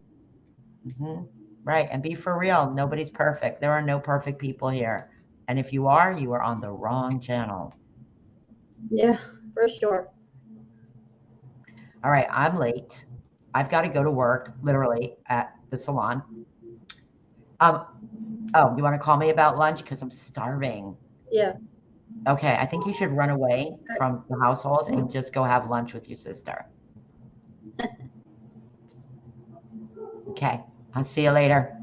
Right. And be for real. Nobody's perfect. There are no perfect people here. And if you are on the wrong channel. Yeah, for sure. All right, I'm late. I've got to go to work, literally, at the salon. Oh, you want to call me about lunch? Because I'm starving. Yeah. Okay, I think you should run away from the household and just go have lunch with your sister. Okay, I'll see you later.